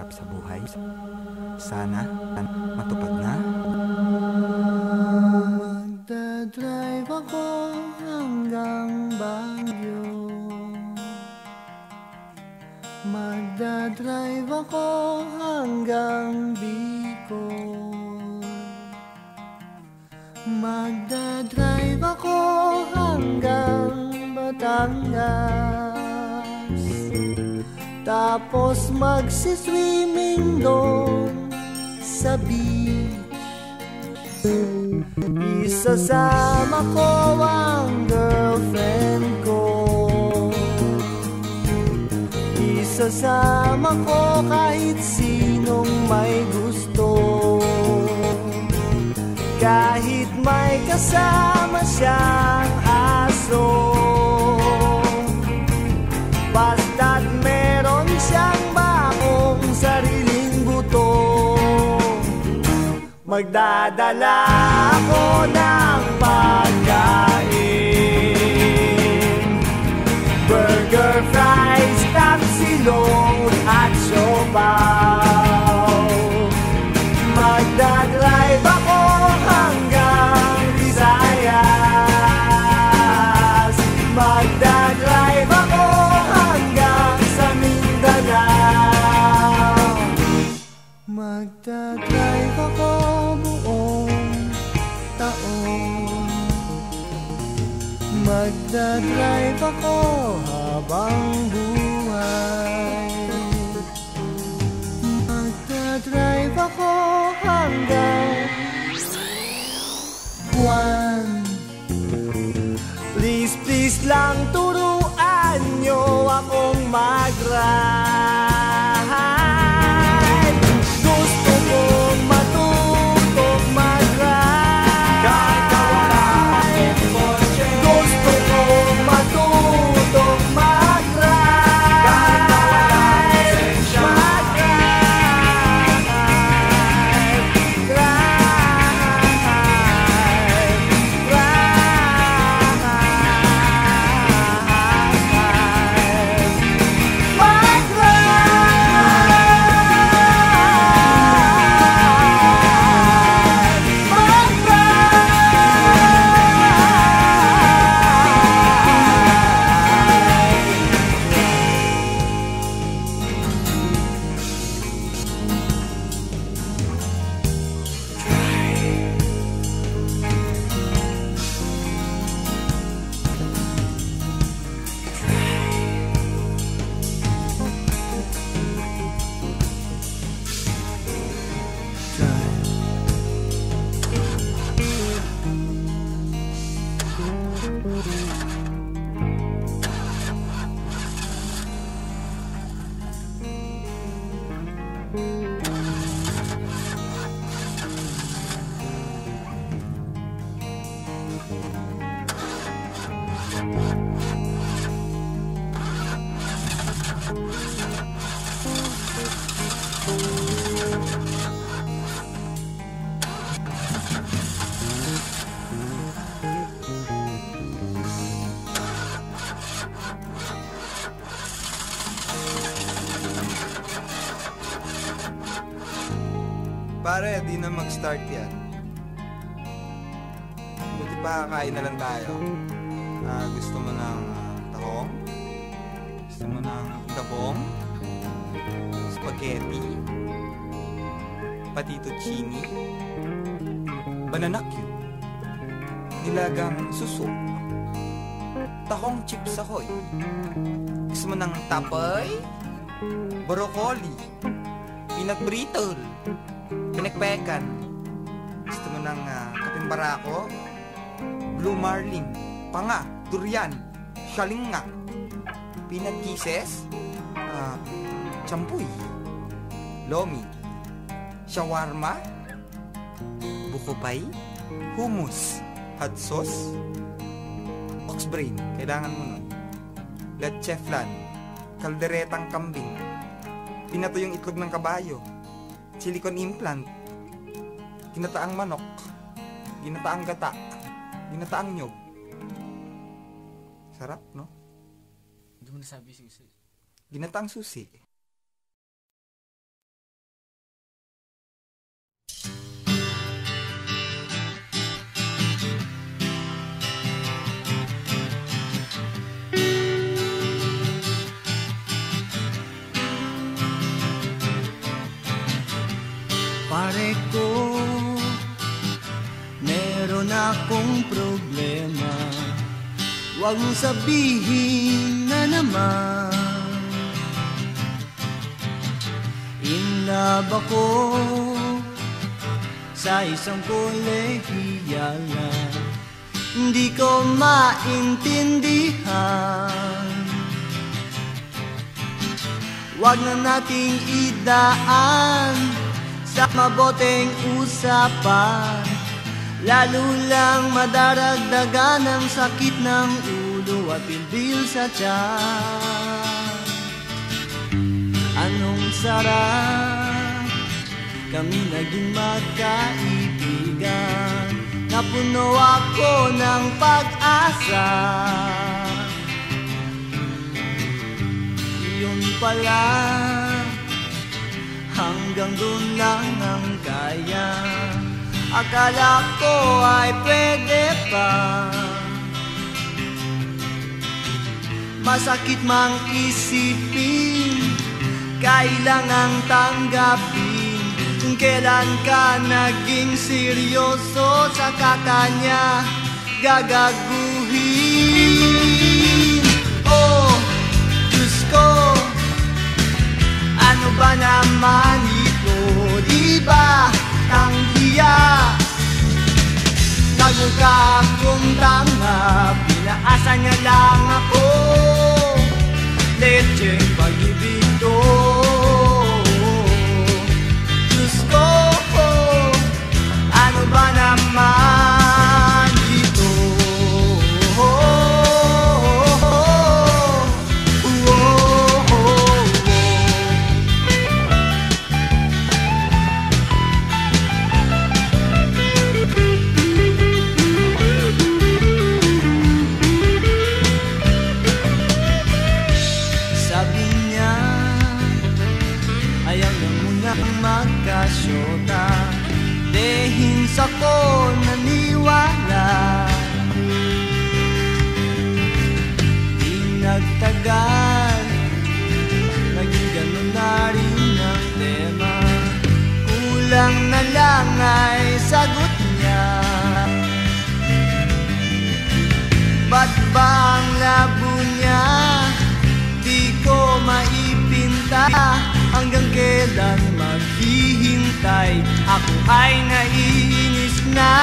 sa buhay. Sana matupad na. Magdadrive ako hanggang Baguio. Magdadrive ako hanggang Bicol. Magdadrive ako hanggang Batangas. Tapos magsiswimming doon sa beach. Isasama ko ang girlfriend ko. Isasama ko kahit sinong may gusto. Kahit may kasama siyang aso. Basta't meron siyang bakong sariling buto. Magdadala ako ng pagkain, burger, fries, tapsilog at siopaw. Magdadrive ako hanggang Visayas. Magdadrive ako hanggang sa Mindanao. Magdadrive ako buong taon. Magdadrive ako habang buhay. Magdadrive ako hanggang buwan. Please, please lang turuan nyo akong mag-ride. Gusto kong matutong mag-ride. Kahit na wala akong kotse. Gusto kong matutong mag-ride. Kahit na wala akong lisensya. Pare, di na mag-start yan. Buti pa kain na lang tayo. Gusto mo ng tahong? Gusto mo ng gabong? Spaghetti? Patituccini? Banana cube? Nilagang suso? Tahong chips ahoy? Gusto mo ng tapay? Broccoli? Peanut brittle? Pinakpekan? Gusto mo ng kapeng barako? Blue marlin? Panga? Durian? Shalinga? Peanut kisses? Champuy? Lomi? Shawarma? Bukopay? Hummus? Hot sauce? Ox brain? Kailangan mo nun. Leche flan? Kalderetang kambing? Pinatuyong itlog ng kabayo? Silicone implant, ginataang manok, ginataang gata, ginataang nyog. Sarap, no? Hindi mo nasabi susi. Ginataang susi. akong problema, huwag mong sabihin na naman in love ako sa isang kolehiyal na hindi ko maintindihan. Huwag na nating idaan sa maboteng usapan, lalo lang madaragdagan ang sakit ng ulo at pilbil sa tiyan. Anong sarap kami naging magkaibigan, napuno ako ng pag-asa. Yun pala, hanggang doon lang ang kaya. Akala ko ay pwede pa, masakit mang isipin, kailangang tanggapin. Kung kailan ka naging seryoso, saka kanya gagaguhin. Oh, Diyos ko, ano ba naman ito? Di ba tanggiya? Nagmukha akong tanga, pinaasa niya lang ako. Lecheng pag-ibig to. Diyos ko, ano ba naman ito? Magkasyota, dehins ako naniwala. Di nagtagal, naging ganun na rin ang tema. Kulang na lang ay sagot niya. Ba't ba ang labo niya di ko maipinta? Hanggang kailan maghihintay? Ako ay naiinis na.